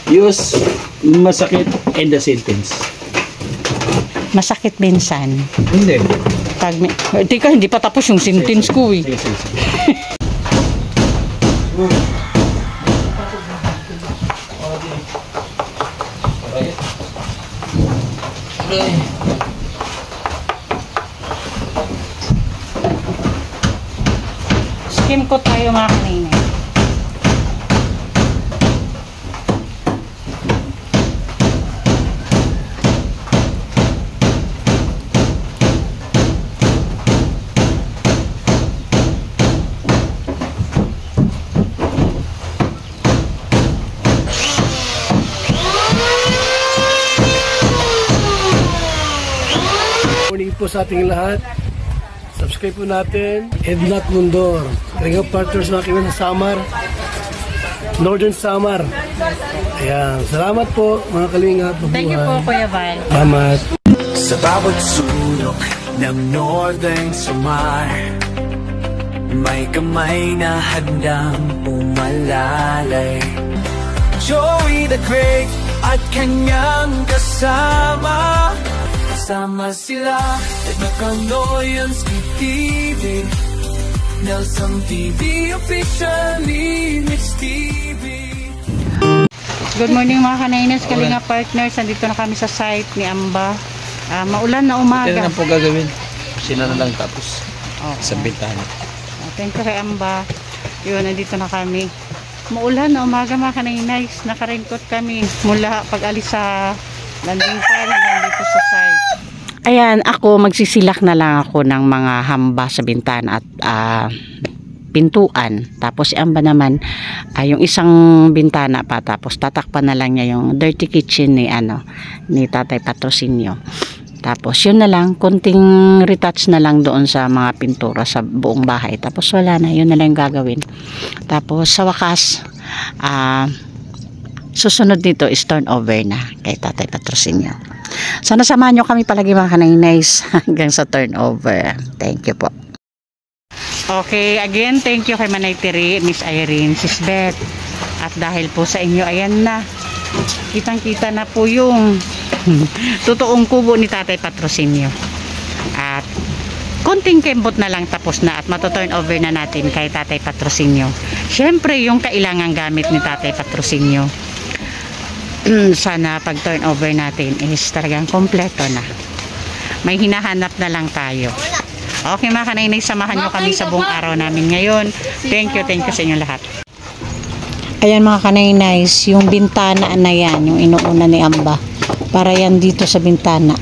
Use masakit and the sentence. Masakit minsan. Hindi. Pag teka, hindi pa tapos yung sentence ko eh. Sige. Skim ko tayo mga kanina. Morning po sa ating lahat. Subscribe po natin. Ednat Mundor. Kalinga partners mga kaibigan sa Samar. Northern Samar. Ayan. Salamat po mga kalinga. Thank you po Kuya Val. Salamat. Sa bawat sulok ng Northern Samar, may kamay na handang pumalalay. Joey the Great at kanyang kasama. Kasama sila at Nakanoyanski TV, Nelson TV, officially Mix TV. Good morning mga kanainas, Kalinga partners. Nandito na kami sa site ni Amba. Maulan na umaga. Ito na po gagawin. Sila na lang tapos. Sa bintana. Thank you kay Amba. Yun, nandito na kami. Maulan na umaga mga kanainas. Naka-raincoat kami mula pag-alis sa landing pad hanggang dito sa site. Ayan, ako magsisilak na lang ako ng mga hamba sa bintana at pintuan. Tapos si Amba naman yung isang bintana pa, tapos tatakpan na lang niya yung dirty kitchen ni Tatay Patrocinio. Tapos yun na lang, konting retouch na lang doon sa mga pintura sa buong bahay. Tapos wala na, yun na lang yung gagawin. Tapos sa wakas susunod dito is turnover na kay Tatay Patrocinio. Sana samahan nyo kami palagi mga kanay-nice hanggang sa turnover. Thank you po. Okay, again, thank you kay Manay Tiri, Miss Irene, Sis Beth. At dahil po sa inyo, ayan na. Kitang-kita na po yung totoong kubo ni Tatay Patrocinio. At konting kembot na lang tapos na at matuturn over na natin kay Tatay Patrocinio. Siyempre, yung kailangang gamit ni Tatay Patrocinio. Sana pag turn over natin is talagang kompleto na. May hinahanap na lang tayo. Okay mga kanainay, samahan nyo kami sa buong araw namin ngayon. Thank you sa inyo lahat. Ayan mga kanainay, yung bintana na yan, yung inuuna ni Amba. Para yan dito sa bintana.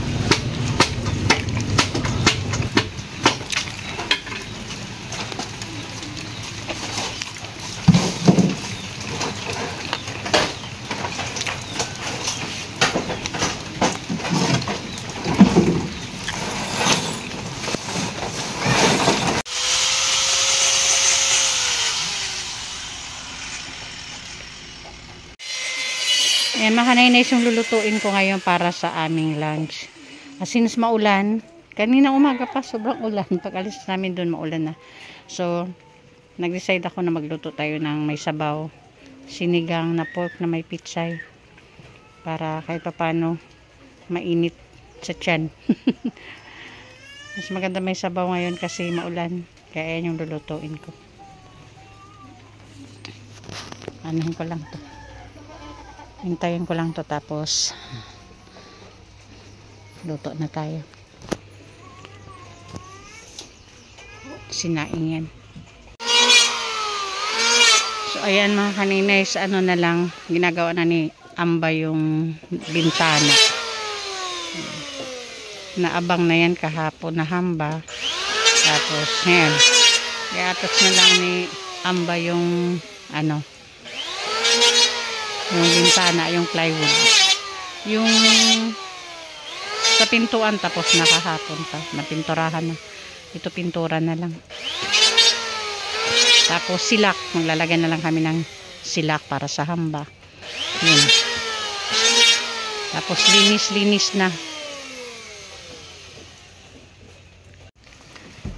Mga kanainis, yung lulutuin ko ngayon para sa aming lunch. Since maulan, kanina umaga pa sobrang ulan. Pag alis namin doon maulan na. So, nag-decide ako na magluto tayo ng may sabaw. Sinigang na pork na may pitsay. Para kahit papano mainit sa tiyan. Mas maganda may sabaw ngayon kasi maulan. Kaya yan yung lulutuin ko. Anahin ko lang to. Hintayin ko lang to tapos luto na tayo. Sinaing yan. So ayan mga kaninays, na lang ginagawa na ni Amba yung bintana. Naabang na yan kahapon na hamba. Tapos yan. I-attach na lang ni Amba yung yung bintana, yung plywood. Yung sa pintuan tapos nakahapon pa, napinturahan na. Ito pintura na lang. Tapos silak, maglalagay na lang kami ng silak para sa hamba. Yun. Tapos linis na.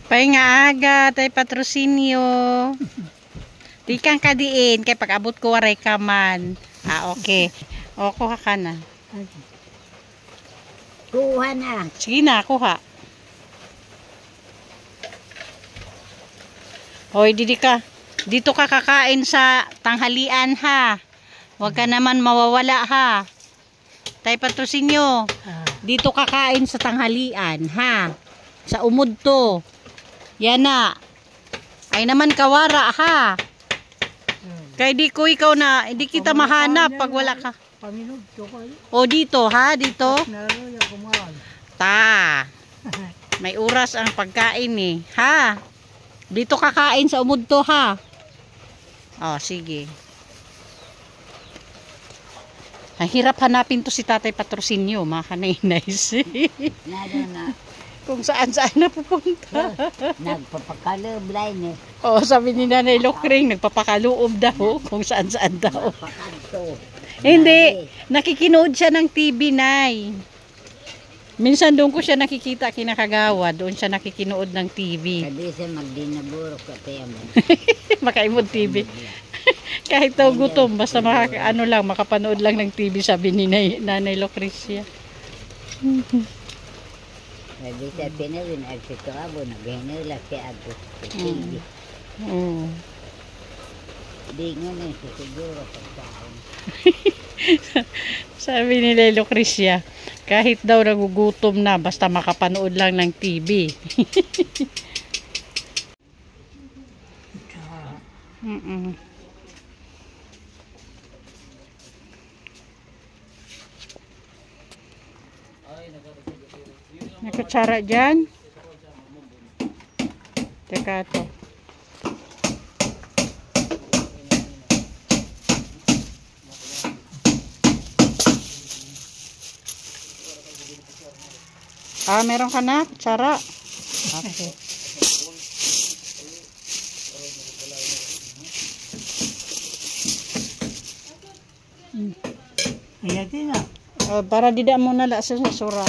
Pahinga aga, Tay Patrocinio. Di kang kadiin, kay pag abot ko waray ka man. Okay. O, kuha ka na. Kuha na. Sige na, kuha. Hoy, dito ka kakain sa tanghalian ha. Huwag ka naman mawawala ha. Tay Patrocinio, dito kakain sa tanghalian ha. Sa umod to. Yan na. Ay naman kawara ha. Kaya di ko ikaw na, hindi kita mahanap pag wala ka. O dito ha, dito. Ta. May oras ang pagkain eh. Ha. Dito kakain sa umod to ha. O sige. Ang hirap hanapin to si Tatay Patrocinio, mga kanainays. Na. Kung saan na pupunta. Nagpapakaloblay ni. O sabi ni Nanay Lokring, nagpapakaloob daw. Kung saan daw. Pakanto. Hindi, nakikinood siya ng TV, Nay. Minsan doon ko siya nakikita kinakagawa, doon siya nakikinood ng TV. Kadi siya magdinaburok ka tayo mo. Makaimod TV. Kahit daw gutom, basta makapanood lang ng TV, sabi ni Nanay Lucrecia. Kadi siya pinawin at sito abo, naghinula siya abo. Hindi. Di nga na siya siguro pagkain. Sabi ni Nanay Lucrecia, kahit daw nagugutom na, basta makapanood lang ng TV. May kutsara dyan. Teka to. Meron ka na kutsara. Okay. Ayan na. Para dida mo na sa sura.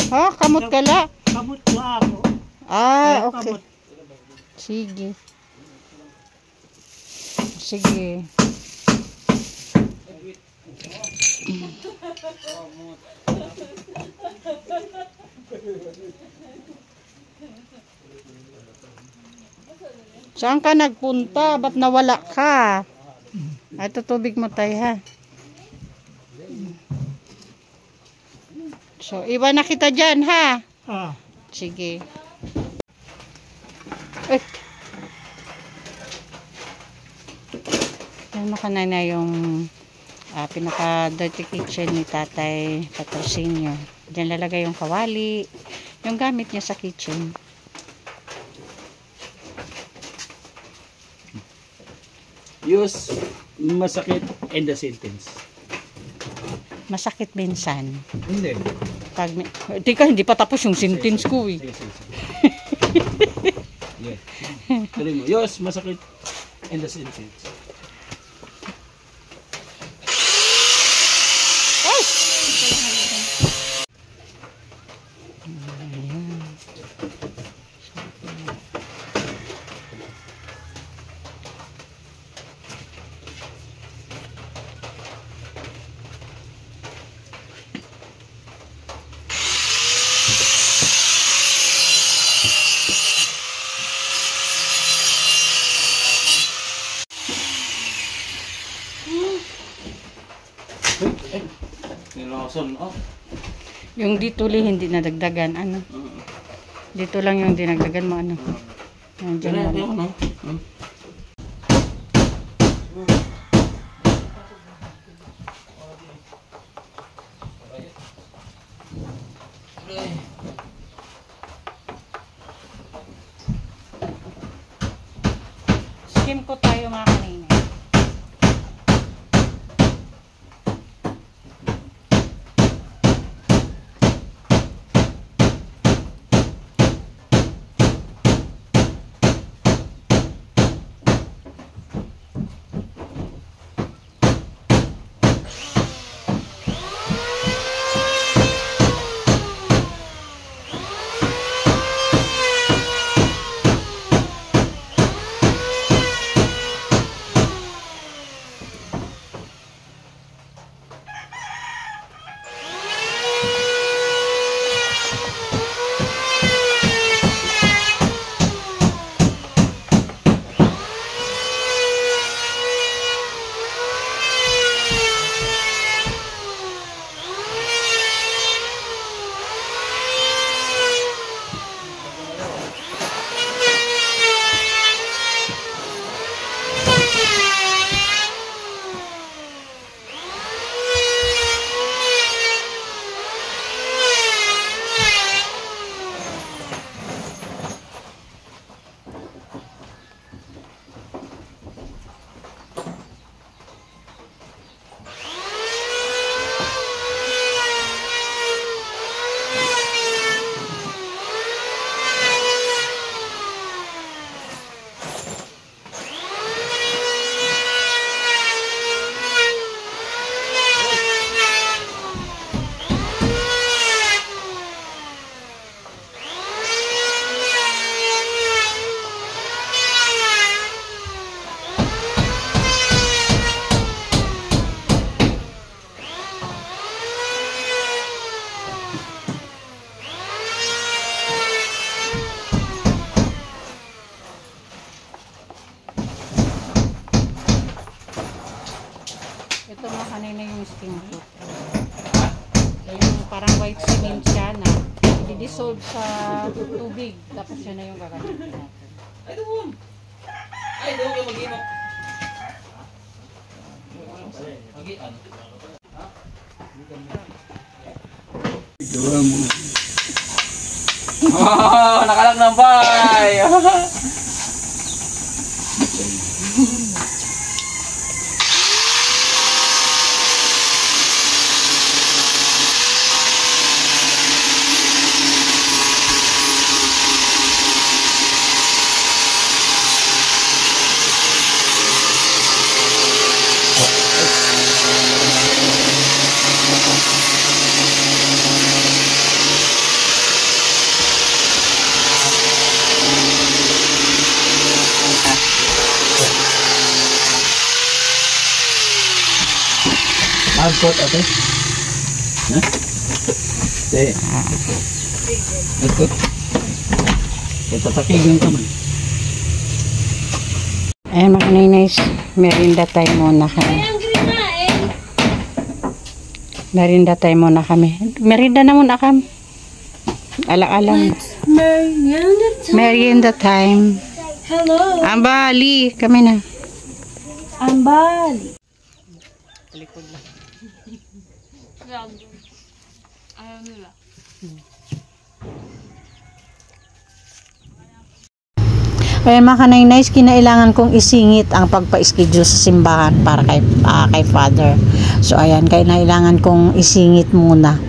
Ha? Kamot ka la? Kamot ko ako. Okay. Sige. Sige. Saan ka nagpunta? Ba't nawala ka? Ito tubig mo tayo ha. So, iwan na kita dyan ha. Sige. Yan mo ka na yung pinaka-dirty kitchen ni Tatay Patrocinio. Diyan lalagay yung kawali, yung gamit niya sa kitchen. Use masakit and the sentence. Masakit minsan. Hindi. Tika, hindi pa tapos yung sentence ko eh. Yeah. Tuloy mo. Use masakit and the sentence. Yung dito hindi nadagdagan, ano? Dito lang yung dinagdagan mo, ano? Diyan lang. Skim ko tayo mga kanina. Ito mga kanina yung steam coat. Yung parang white cement siya na i-dissolve sa tubig. Tapos yun na yung gagamitin natin. Ay, doon kayo mag-inom. Mag-ian. Oh, nakalang ng bay! Hardcoat ate? Ha? Sige. Hardcoat. Ito takigin ka man. Ayan mga ninays, merinda tayo muna kami. Merinda tayo muna kami. Merinda na muna kami. Alang-alang. Merienda time. Hello. Ambali, kami na. Ambali. Likod lang. Ayaw nila. Ayan mga kanay-nice, kinailangan kong isingit ang pagpa-schedule sa simbahan para kay Father. So ayan, kailangan kong isingit muna.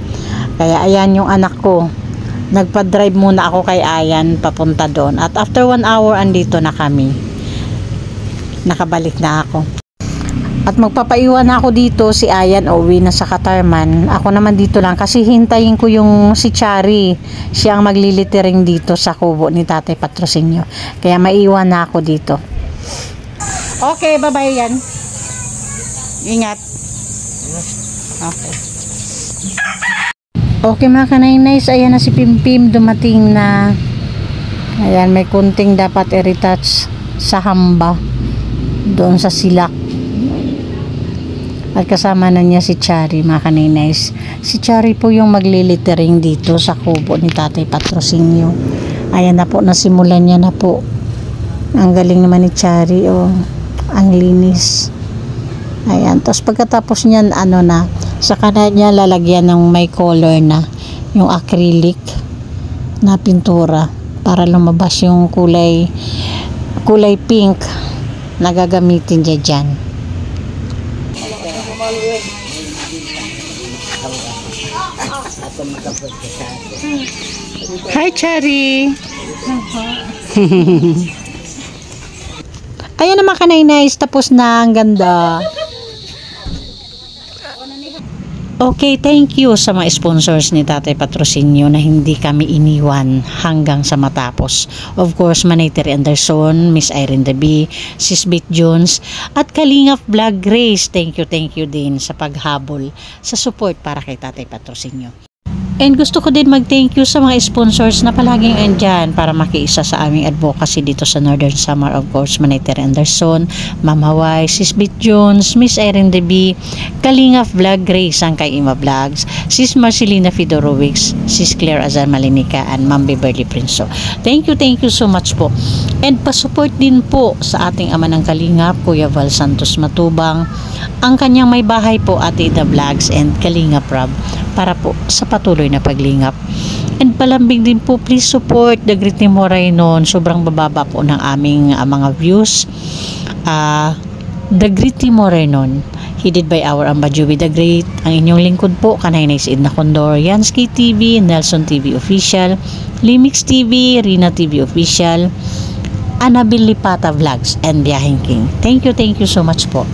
Kaya ayan yung anak ko. Nagpa-drive muna ako kay Ayan papunta doon. At after 1 hour, andito na kami. Nakabalik na ako. At magpapaiwan ako dito, si Ayan uwi na sa Katarman. Ako naman dito lang kasi hintayin ko yung si Chari. Siya ang maglilitering dito sa kubo ni Tatay Patrocinio. Kaya maiwan na ako dito. Okay, bye-bye yan. Ingat. Okay. Okay mga kanay-nice, ayan na si Pimpim, dumating na. Ayan, may kunting dapat i-retouch sa hamba doon sa silak. At kasama na niya si Chari mga kanay-nice. Si Chari po yung maglilitering dito sa kubo ni Tatay Patrocinio. Ayan na po, nasimulan niya na po. Ang galing naman ni Chari, oh. Ang linis. Ayan, tapos pagkatapos niyan, ano na, sa kanan niya lalagyan ng may color na yung acrylic na pintura para lumabas yung kulay pink na gagamitin niya dyan. Hi Chari. Ayan naman kanay-nice, tapos na, ang ganda. Okay, thank you sa mga sponsors ni Tatay Patrocinio na hindi kami iniwan hanggang sa matapos. Of course, Manayteri Anderson, Miss Irene Dabi, Sis Bit Jones, at Kalingap Vlog Grace. Thank you din sa paghabol, sa support para kay Tatay Patrocinio. And gusto ko din mag-thank you sa mga sponsors na palaging andyan para makiisa sa aming advocacy dito sa Northern Samar. Of course, Manayteri Anderson, Ma'am Hawaii, Sis Bit Jones, Miss Irene Debi, Kalingap Vlog Grace, ang kay Ima Vlogs, Sis Marcelina Fidorovics, Sis Claire Azar Malinica, and Ma'am Beverly Prinso. Thank you so much po. And pasupport din po sa ating ama ng Kalingap, Kuya Val Santos Matubang, ang kanyang may bahay po, Ate Ida Vlogs and Kalingap Rob, para po sa patuloy na paglingap. And palambing din po, please support The Great ni Moraynon. Sobrang bababa po ng aming mga views. The Great ni Moraynon, headed by our Amba Juby the Great. Ang inyong lingkod po, Kanay-Nice Edna Condor, Yansky TV, Nelson TV Official, Limix TV, Rina TV Official, Annabelle Lipata Vlogs, and Biyaheng King. Thank you so much po.